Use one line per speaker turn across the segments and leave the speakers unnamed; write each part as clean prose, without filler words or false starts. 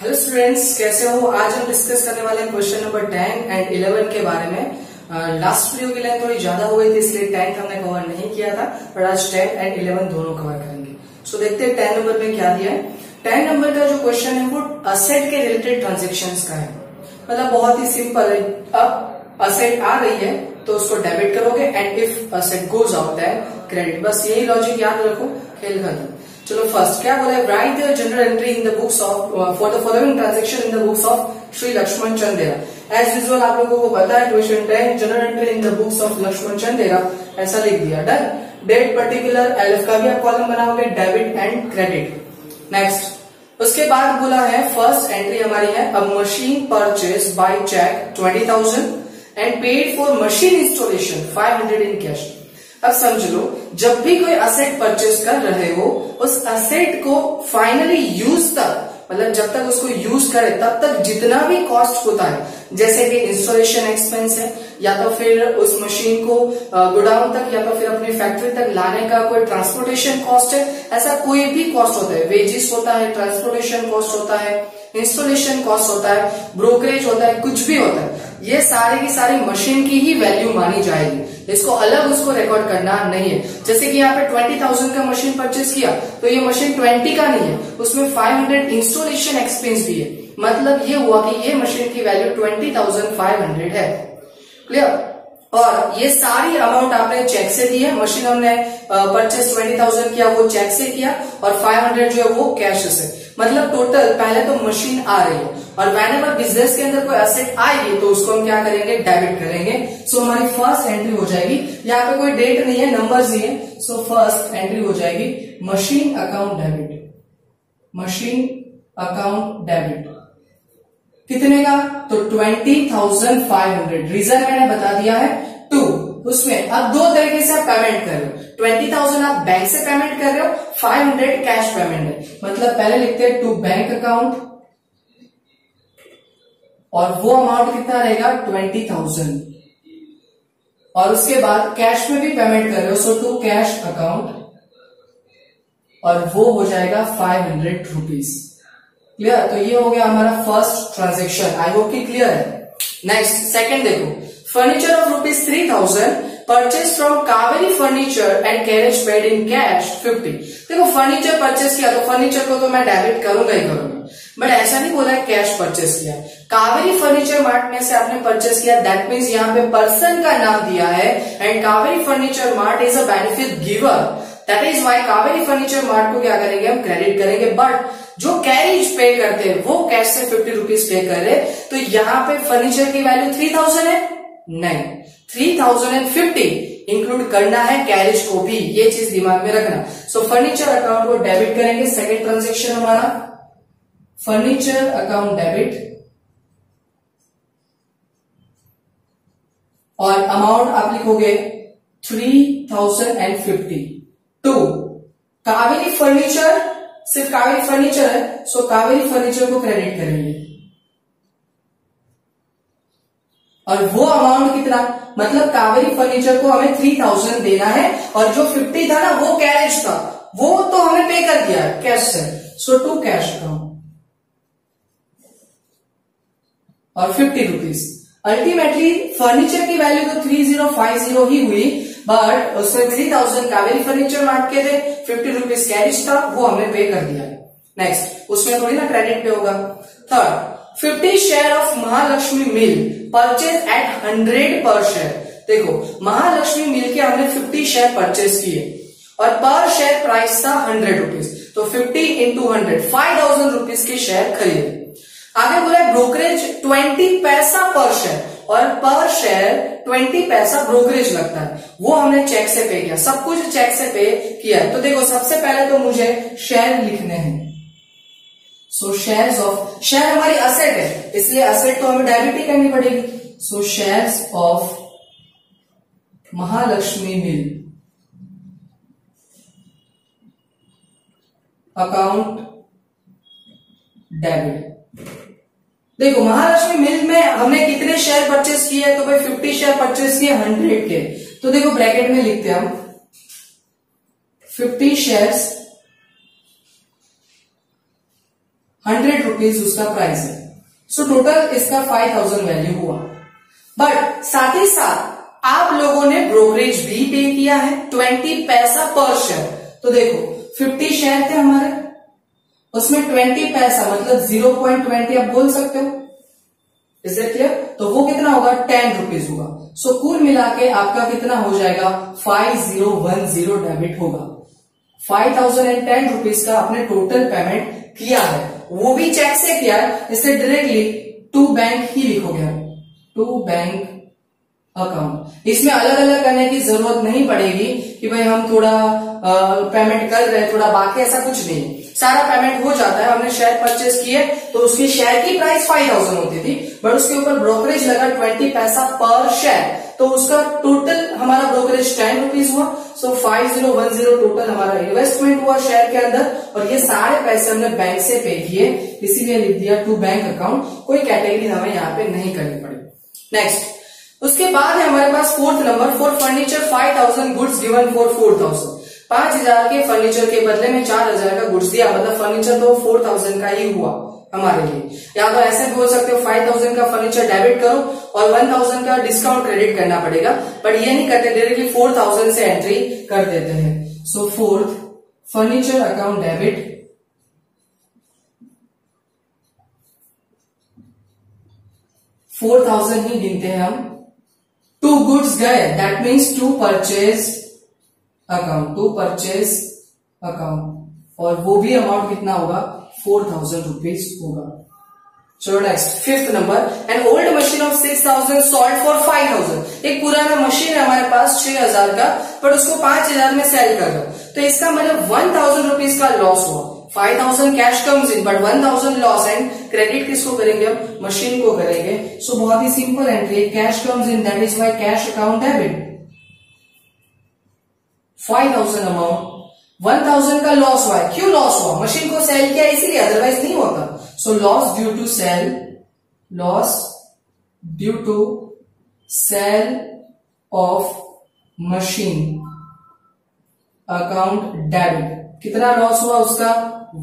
Hello students, कैसे हो। आज हम डिस्कस करने वाले हैं क्वेश्चन नंबर 10 एंड 11 के बारे में। लास्ट वीडियो की लाइन थोड़ी ज्यादा हो गई थी, इसलिए 10 हमने कवर नहीं किया था, पर आज 10 एंड 11 दोनों कवर करेंगे। सो देखते हैं 10 नंबर में क्या दिया है। 10 नंबर का जो क्वेश्चन है वो असेट के रिलेटेड ट्रांजेक्शन्स का है। मतलब बहुत ही सिंपल है। अब असेट आ रही है तो उसको डेबिट करोगे and if asset goes out है क्रेडिट। बस यही लॉजिक याद रखो, खेल खत्म। चलो फर्स्ट क्या बोला है, write the journal entry in the books of for the following transaction in the books of Shri Laxman Chandera. As usual आप लोगों को पता है question 10 journal entry in the books of Laxman Chandera ऐसा लिख दिया। डन। डेट पर्टिकुलर एलएफ का भी आप कॉलम बनाओगे, डेबिट एंड क्रेडिट। नेक्स्ट उसके बाद बोला है फर्स्ट एंट्री हमारी है a machine purchase by cheque 20,000 and paid for machine installation 500 in cash. अब समझ लो, जब भी कोई असेट परचेज कर रहे हो उस असेट को फाइनली यूज तक, मतलब जब तक उसको यूज करे तब तक जितना भी कॉस्ट होता है, जैसे कि इंस्टॉलेशन एक्सपेंस है, या तो फिर उस मशीन को गोडाउन तक या तो फिर अपनी फैक्ट्री तक लाने का कोई ट्रांसपोर्टेशन कॉस्ट है, ऐसा कोई भी कॉस्ट होता है, वेजेस होता है, ट्रांसपोर्टेशन कॉस्ट होता है, इंस्टॉलेशन कॉस्ट होता है, ब्रोकरेज होता है, कुछ भी होता है, ये सारी की सारी मशीन की ही वैल्यू मानी जाएगी। इसको अलग उसको रिकॉर्ड करना नहीं है। जैसे कि यहाँ पे 20,000 का मशीन परचेज किया तो ये मशीन 20 का नहीं है, उसमें 500 इंस्टॉलेशन एक्सपेंस भी है। मतलब ये हुआ कि ये मशीन की वैल्यू 20,500 है। क्लियर। और ये सारी अमाउंट आपने चेक से दी है। मशीन हमने परचेज 20,000 किया, वो चेक से किया, और 500 जो है वो कैश से। मतलब टोटल पहले तो मशीन आ रही है, और व्हेनेवर बिजनेस के अंदर कोई एसेट आएगी तो उसको हम क्या करेंगे, डेबिट करेंगे। सो हमारी फर्स्ट एंट्री हो जाएगी, यहाँ पे कोई डेट नहीं है, नंबर्स ही है। सो फर्स्ट एंट्री हो जाएगी machine account debit. Machine account debit कितने का, तो 20,500। रीजन मैंने बता दिया है 2। उसमें अब दो तरीके से आप पेमेंट कर रहे हो। 20,000 आप बैंक से पेमेंट कर रहे हो, 500 कैश पेमेंट है। मतलब पहले लिखते हैं टू बैंक अकाउंट, और वो अमाउंट कितना रहेगा 20,000, और उसके बाद कैश में भी पेमेंट कर रहे हो, सो टू कैश अकाउंट, और वो हो जाएगा 500 रुपीज। क्लियर। तो ये हो गया हमारा फर्स्ट ट्रांजेक्शन। आई होप कि क्लियर है। नेक्स्ट सेकंड देखो, furniture of rupees 3,000 purchase from Kaveri furniture and carriage paid in cash 50। देखो फर्नीचर परचेज किया तो फर्नीचर को तो मैं डेबिट करूंगा ही करूंगा, बट ऐसा नहीं बोला है कैश परचेज किया। कावेरी फर्नीचर मार्ट में से आपने परचेज किया, दैट मीन्स यहाँ पे पर्सन का नाम दिया है, and Kaveri furniture mart is a benefit giver, that is why Kaveri furniture mart को क्या करेंगे, हम क्रेडिट करेंगे। बट जो कैरेज पे करते हैं वो कैश से 50 रुपीज पे कर रहे, तो यहाँ पे फर्नीचर की वैल्यू 3,000 है, नहीं 3,050 इंक्लूड करना है कैरेज को भी, ये चीज दिमाग में रखना। सो फर्नीचर अकाउंट को डेबिट करेंगे। सेकेंड ट्रांजेक्शन हमारा फर्नीचर अकाउंट डेबिट, और अमाउंट आप लिखोगे 3,050 टू कावेरी फर्नीचर। सिर्फ कावेरी फर्नीचर है, सो कावेरी फर्नीचर को क्रेडिट करेंगे, और वो अमाउंट कितना, मतलब कावेरी फर्नीचर को हमें 3,000 देना है, और जो 50 था ना वो कैश था, वो तो हमें पे कर दिया कैश से, सो टू कैश अकाउंट, और 50 रुपीज। अल्टीमेटली फर्नीचर की वैल्यू तो 3050 ही हुई, बट उसमें 3,000 कावेरी फर्नीचर मार्ट के थे, 50 रुपीज कैश था, वो हमने पे कर दिया। नेक्स्ट उसमें थोड़ी ना क्रेडिट पे होगा। Third 50 share of Mahalakshmi mill purchase at 100 per share. देखो महालक्ष्मी मिल के हमने 50 शेयर परचेज किए, और पर शेयर प्राइस था 100 रुपीज, तो 50 इंटू 100 5,000 रुपीज के शेयर खरीदे। आगे बोला ब्रोकरेज 20 पैसा पर शेयर, और पर शेयर 20 पैसा ब्रोकरेज लगता है, वो हमने चेक से पे किया, सब कुछ चेक से पे किया। तो देखो सबसे पहले तो मुझे शेयर लिखने हैं। सो शेयर्स ऑफ, शेयर हमारी असेट है, इसलिए असेट तो हमें डेबिट ही करनी पड़ेगी। So shares of Mahalakshmi mill account debit. देखो महालक्ष्मी मिल में हमने कितने शेयर परचेज किए, तो भाई 50 शेयर परचेज किए 100 के, तो देखो ब्रैकेट में लिखते हैं हम 50 शेयर्स 100 रुपीज उसका प्राइस है। सो टोटल इसका 5000 वैल्यू हुआ। बट साथ ही साथ आप लोगों ने ब्रोकरेज भी पे किया है 20 पैसा पर शेयर। तो देखो 50 शेयर थे हमारे, उसमें 20 पैसा मतलब 0.20 आप बोल सकते हो। Is it clear? तो वो कितना होगा 10 रुपीज होगा। सो कुल मिला के आपका कितना हो जाएगा 5010 डेबिट होगा। 5010 रुपीज का आपने टोटल पेमेंट किया है, वो भी चेक से किया है, इससे डायरेक्टली टू बैंक ही लिखोगे, टू बैंक अकाउंट। इसमें अलग अलग करने की जरूरत नहीं पड़ेगी कि भाई हम थोड़ा पेमेंट कर रहे हैं थोड़ा बाकी, ऐसा कुछ नहीं, सारा पेमेंट हो जाता है। हमने शेयर परचेज किए तो उसकी शेयर की प्राइस 5000 होती थी, बट उसके ऊपर ब्रोकरेज लगा 20 पैसा पर शेयर, तो उसका टोटल हमारा ब्रोकरेज 10 रुपीज हुआ। सो 5010 टोटल हमारा इन्वेस्टमेंट हुआ शेयर के अंदर, और ये सारे पैसे हमने बैंक से पे किए, इसीलिए लिख दिया टू बैंक अकाउंट। कोई कैटेगरी हमें यहाँ पे नहीं करनी पड़ेगी। नेक्स्ट, उसके बाद है हमारे पास fourth number, for furniture 5000 goods given for 4000। 5000 के फर्नीचर के बदले में 4000 का गुड्स दिया, मतलब फर्नीचर तो 4000 का ही हुआ हमारे लिए। या तो ऐसे भी बोल सकते हो 5000 का फर्नीचर डेबिट करो और 1000 का डिस्काउंट क्रेडिट करना पड़ेगा, बट ये नहीं करते, डायरेक्टली 4000 से एंट्री कर देते हैं। So fourth furniture account debit 4000 ही गिनते हैं हम। टू गुड्स गए, that means to purchase account, to purchase account, और वो भी अमाउंट कितना होगा 4000 रुपीज होगा। चलो next, fifth number, an old machine of 6000 sold for 5000। एक पुराना मशीन है हमारे पास 6000 का, पर उसको 5000 में सेल कर दो, तो इसका मतलब 1000 रुपीज का लॉस हुआ। 5000 cash comes in, but 1000 loss, and credit किसको करेंगे हम, मशीन को करेंगे। सो बहुत ही simple entry, cash comes in, that is my cash account debit. 5000 amount, 1000 का लॉस हुआ है। क्यों लॉस हुआ, मशीन को सेल किया इसीलिए, अदरवाइज नहीं होता। So loss due to sale, loss due to sale of machine account debit. कितना लॉस हुआ उसका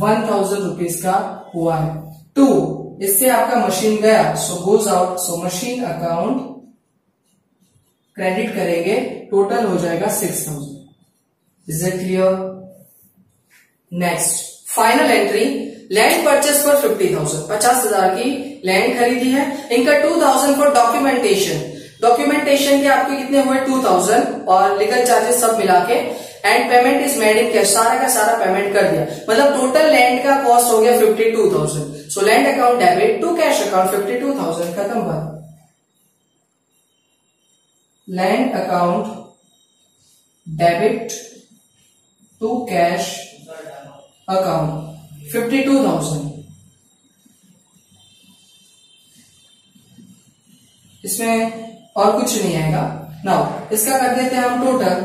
1000 रुपीज का हुआ है। टू, इससे आपका मशीन गया, so goes out, so machine account credit करेंगे, टोटल हो जाएगा 6000। Is it clear? Next, final entry, land purchase for 50,000, 50,000 की लैंड खरीदी है। इनका 2000 फॉर डॉक्यूमेंटेशन, डॉक्यूमेंटेशन के आपके कितने हुए 2000, और लीगल चार्जेस सब मिला के, and payment is made in cash, सारा का सारा पेमेंट कर दिया, मतलब टोटल लैंड का कॉस्ट हो गया 52,000। So land account debit to cash account 52,000, खत्म बात। Land account debit to cash account 52,000। इसमें और कुछ नहीं आएगा। नाउ इसका कर देते हैं हम टोटल,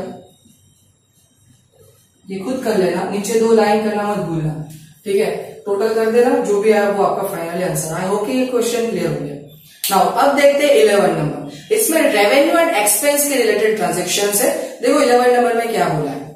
ये खुद कर लेना, नीचे 2 लाइन करना मत भूलना, ठीक है। टोटल कर देना, जो भी आया वो आपका फाइनली आंसर। आई होप कि ये क्वेश्चन क्लियर हो गया। नाउ अब देखते हैं 11 नंबर, इसमें रेवेन्यू एंड एक्सपेंस के रिलेटेड ट्रांजेक्शन है। देखो 11 नंबर में क्या बोला है,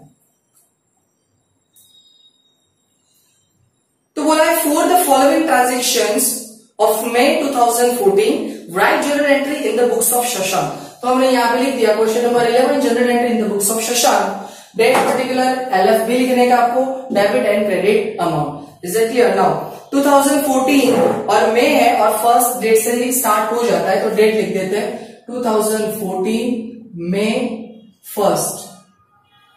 तो बोला है for the following transactions of May 2014 right journal entry in the books of Shashank. तो हमने यहाँ पे लिख दिया question number 11, journal entry in the books of Shashank, date particular, LFB लिखने का आपको, debit and credit amount. Is it clear? Now 2014 और मई है, और फर्स्ट डेट से ही स्टार्ट हो जाता है, तो डेट लिख देते हैं 2014 मई 1st।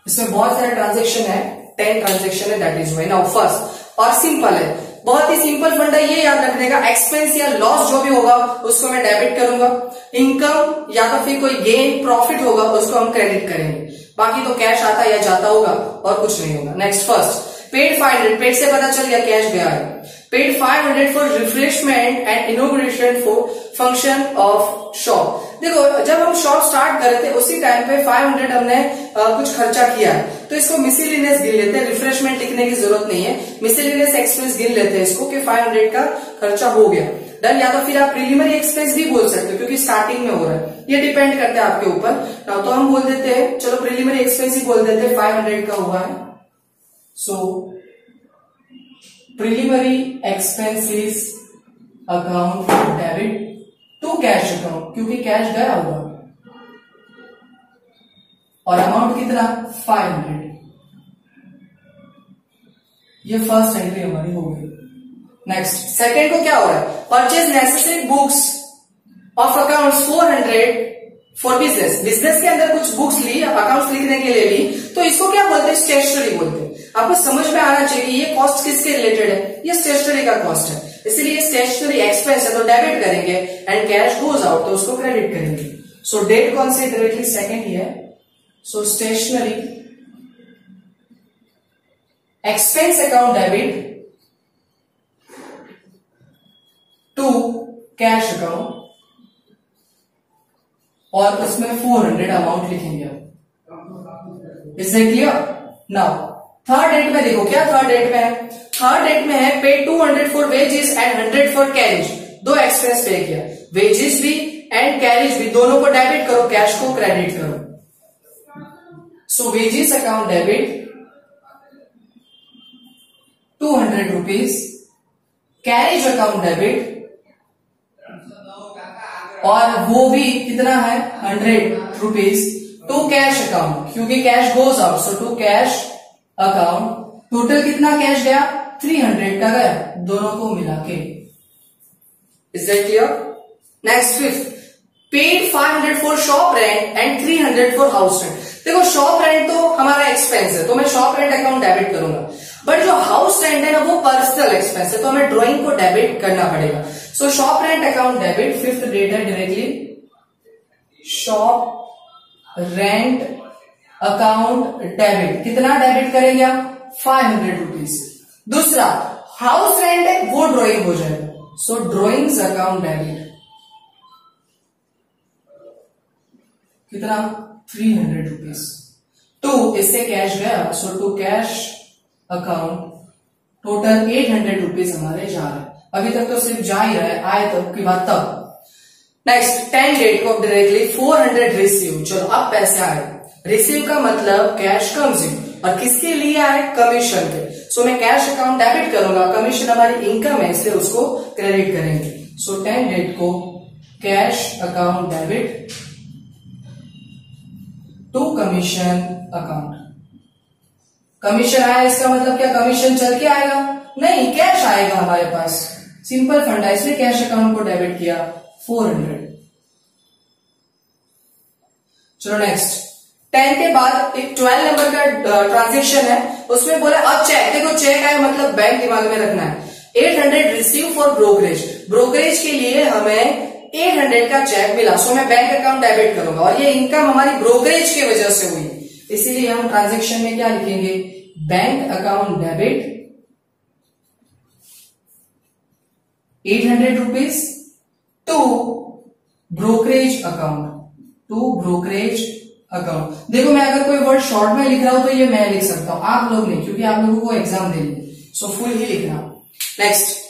इसमें बहुत सारे ट्रांजेक्शन है, 10 ट्रांजेक्शन है, that is why. Now first, और सिंपल है, बहुत ही सिंपल फंडा, ये याद रखने का, एक्सपेंस या लॉस जो भी होगा उसको मैं डेबिट करूंगा, इनकम या तो फिर कोई गेन प्रॉफिट होगा उसको हम क्रेडिट करेंगे, बाकी तो कैश आता या जाता होगा और कुछ नहीं होगा। नेक्स्ट, फर्स्ट पेड 500, पेड से पता चल गया कैश गया है, paid 500 for refreshment and inauguration for function of shop. देखो जब हम शॉप स्टार्ट कर रहे थे उसी टाइम पे 500 हमने कुछ खर्चा किया है, तो इसको मिसलेनियस गिन लेते हैं, रिफ्रेशमेंट लिखने की जरूरत नहीं है, मिसलेनियस एक्सपेंस गिन लेते हैं इसको कि 500 का खर्चा हो गया। डन, या तो फिर आप प्रीलिमिनरी एक्सपेंस भी बोल सकते हो क्योंकि स्टार्टिंग में हो रहा है, ये डिपेंड करता है आपके ऊपर। ना तो हम बोल देते हैं, चलो प्रीलिमिनरी एक्सपेंस ही बोल देते हैं, 500 का हुआ है। So preliminary expenses account debit to cash account, क्योंकि कैश गया होगा, और अमाउंट कितना 500। ये फर्स्ट एंट्री हमारी हो गई। नेक्स्ट सेकंड को क्या हो रहा है, purchase necessary books of accounts 400 for business. Business के अंदर कुछ बुक्स ली, अकाउंट्स लिखने के लिए ली, तो इसको क्या बोलते हैं, स्टेशनरी बोलते हैं। आपको समझ में आना चाहिए कि ये कॉस्ट किसके रिलेटेड है, ये स्टेशनरी का कॉस्ट है, इसीलिए स्टेशनरी एक्सपेंस है तो डेबिट करेंगे, एंड कैश गोज आउट तो उसको क्रेडिट करेंगे। सो डेट कौन सी डायरेक्टली सेकंड ही है। So stationery expense account debit to cash account, और उसमें 400 अमाउंट लिखेंगे। Is it clear? Now third date में देखो, क्या थर्ड डेट में है, थर्ड डेट में है पे 200 for wages and 100 for carriage. दो एक्सपेंस पे किया, वेजेस भी एंड कैरेज भी, दोनों को डेबिट करो, कैश को क्रेडिट करो। So wages account debit 200 rupees, carriage account debit, और वो भी कितना है 100 रुपीज टू कैश अकाउंट, क्योंकि cash goes out, so to cash account. Total कितना कैश गया 300 का गया, दोनों को मिला के। Is that clear? Next fifth, paid 500 for shop rent and 300 for house rent. देखो शॉप रेंट तो हमारा एक्सपेंस है, तो मैं शॉप रेंट अकाउंट डेबिट करूंगा, बट जो हाउस रेंट है ना वो पर्सनल एक्सपेंस है, तो हमें ड्राइंग को डेबिट करना पड़ेगा। So shop rent account debit, fifth date है directly shop rent account debit. कितना डेबिट करेंगे आप 500 रुपीज। दूसरा हाउस रेंट है वो ड्राइंग हो जाएगा, सो ड्राइंग्स अकाउंट डेबिट कितना 300 रुपीज टू, इससे कैश गया, so to cash account total 800 rupees हमारे जा रहे हैं। अभी तक तो सिर्फ जा ही रहा है, आए तब की बात तब। नेक्स्ट 10 डेट को डायरेक्टली 400 रिसीव। चलो अब पैसे आए, रिसीव का मतलब कैश कम्स इन, और किसके लिए आए, कमीशन के। सो मैं कैश अकाउंट डेबिट करूंगा, कमीशन हमारी इनकम है इसलिए उसको क्रेडिट करेंगे। सो 10 डेट को cash account debit to commission account. Commission आया इसका मतलब क्या, कमीशन चल के आएगा नहीं, कैश आएगा हमारे पास, सिंपल फंड है इसलिए कैश अकाउंट को डेबिट किया 400। चलो नेक्स्ट 10 के बाद एक 12 नंबर का ट्रांजेक्शन है, उसमें बोला अब चेक। देखो चेक आया मतलब बैंक दिमाग में रखना है। 800 रिसीव फॉर ब्रोकरेज, ब्रोकरेज के लिए हमें 800 का चेक मिला, सो मैं बैंक अकाउंट डेबिट करूंगा, और ये इनकम हमारी ब्रोकरेज की वजह से हुई, इसीलिए हम ट्रांजेक्शन में क्या लिखेंगे, bank account debit 800 rupees to brokerage account, to brokerage account. देखो मैं अगर कोई वर्ड शॉर्ट में लिख रहा हूं तो ये मैं लिख सकता हूं, आप लोग नहीं, क्योंकि आप लोगों को एग्जाम देंगे, सो फुल ही लिखना। नेक्स्ट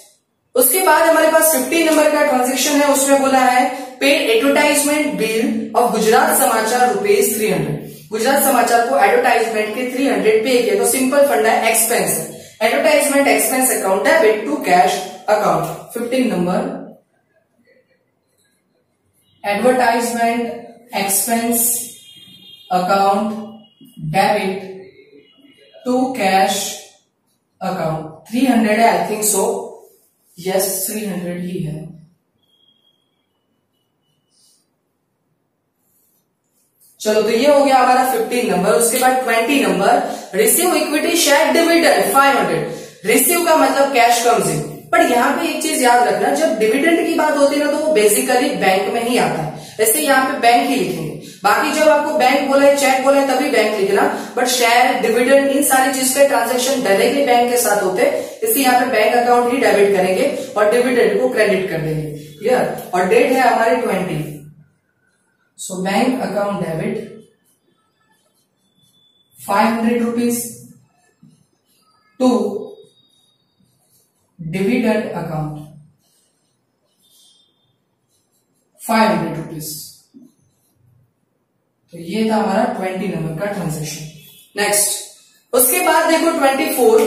उसके बाद हमारे पास 15 नंबर का ट्रांजेक्शन है, उसमें बोला है paid advertisement bill of Gujarat समाचार ₹300। गुजरात समाचार को एडवर्टाइजमेंट के 300 पे किया, तो सिंपल फंड है एक्सपेंस है, advertisement expense account debit to cash account. 15 number advertisement expense account debit to cash account. 300 है आई थिंक सो, यस 300 ही है। चलो तो ये हो गया हमारा 15 नंबर। उसके बाद 20 number receive equity share dividend 500। Receive का मतलब कैश कम्स इन, पर यहाँ पे एक चीज याद रखना, जब डिविडेंड की बात होती है ना तो वो बेसिकली बैंक में ही आता है, ऐसे यहाँ पे बैंक ही लिखेंगे। बाकी जब आपको बैंक बोला है, चेक बोला है, तभी बैंक लिखना, बट शेयर डिविडेंड इन सारी चीज के ट्रांजेक्शन डायरेक्टली बैंक के साथ होते हैं, इसलिए यहाँ पे बैंक अकाउंट ही डेबिट करेंगे और डिविडेंड को क्रेडिट कर देंगे। क्लियर? और डेट है हमारी 20, so bank account debit 500 rupees to dividend account 500 rupees. तो ये था हमारा 20 नंबर का ट्रांजेक्शन। नेक्स्ट उसके बाद देखो 24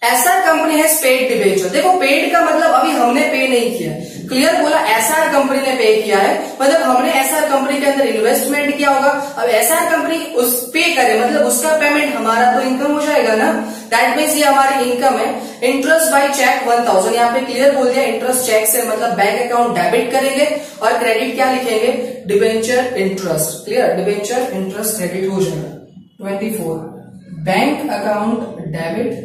एसआर कंपनी है पेड डिबेंचर। देखो पेड का मतलब अभी हमने पे नहीं किया, क्लियर बोला, एसआर कंपनी ने पे किया है, मतलब हमने एसआर कंपनी के अंदर इन्वेस्टमेंट किया होगा। अब एसआर कंपनी उस पे करे मतलब उसका पेमेंट हमारा तो इनकम हो जाएगा ना, दैट मीन्स ये हमारी इनकम है। इंटरेस्ट बाय चेक 1000, यहाँ पे क्लियर बोल दिया, इंटरेस्ट चेक से मतलब बैंक अकाउंट डेबिट करेंगे और क्रेडिट क्या लिखेंगे, debenture interest, clear, debenture interest credit हो जाएगा। 24 बैंक अकाउंट डेबिट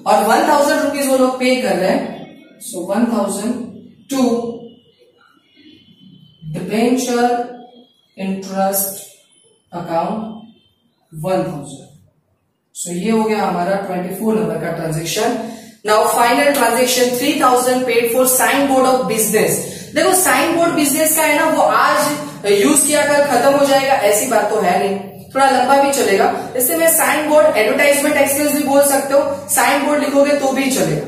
और 1000 रुपीज वो लोग पे कर रहे हैं, so 1000 to debenture interest account 1000। सो ये हो गया हमारा 24 नंबर का transaction. Now final transaction 3000 paid for sign board of business. देखो साइन बोर्ड बिजनेस का है ना, वो आज यूज किया कल खत्म हो जाएगा ऐसी बात तो है नहीं, थोड़ा लंबा भी चलेगा। इससे मैं साइन बोर्ड एडवर्टाइजमेंट एक्सपेंस भी बोल सकते हो, साइन बोर्ड लिखोगे तो भी चलेगा,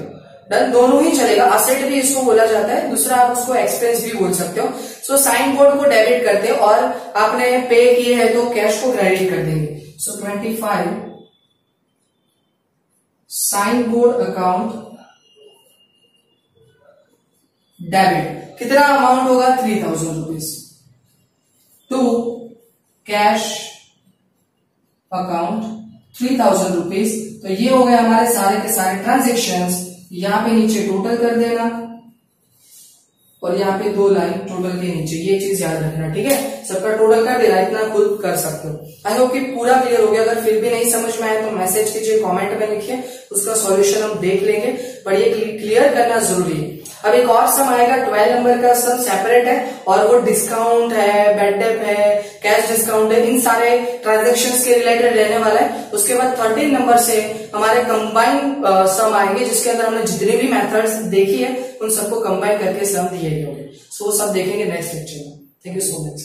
डन, दोनों ही चलेगा। असेट भी इसको बोला जाता है, दूसरा आप उसको एक्सपेंस भी बोल सकते हो। सो साइन बोर्ड को डेबिट करते हो और आपने पे किए हैं तो कैश को क्रेडिट कर देंगे। So 25 sign board account debit, कितना अमाउंट होगा 3000 rupees, to cash account 3000 rupees. तो ये हो गए हमारे सारे के सारे ट्रांजेक्शन्स। यहाँ पे नीचे टोटल कर देना और यहाँ पे 2 लाइन टोटल के नीचे, ये चीज याद रखना, ठीक है, सबका टोटल कर देना, इतना खुद कर सकते हो। आई होप कि पूरा क्लियर हो गया। अगर फिर भी नहीं समझ में आया तो मैसेज कीजिए, कमेंट में लिखिए, उसका सॉल्यूशन हम देख लेंगे, पर ये क्लियर करना जरूरी है। अब एक और सम आएगा 12 नंबर का सम, सेपरेट है और वो डिस्काउंट है, बेड डेप है, कैश डिस्काउंट है, इन सारे ट्रांजेक्शन्स के रिलेटेड रहने वाला है। उसके बाद 13 नंबर से हमारे कंबाइन सम आएंगे, जिसके अंदर हमने जितने भी मेथड्स देखी है उन सबको कंबाइन करके सम दिए गए होंगे। सो सब देखेंगे नेक्स्ट लेक्चर में। Thank you so much.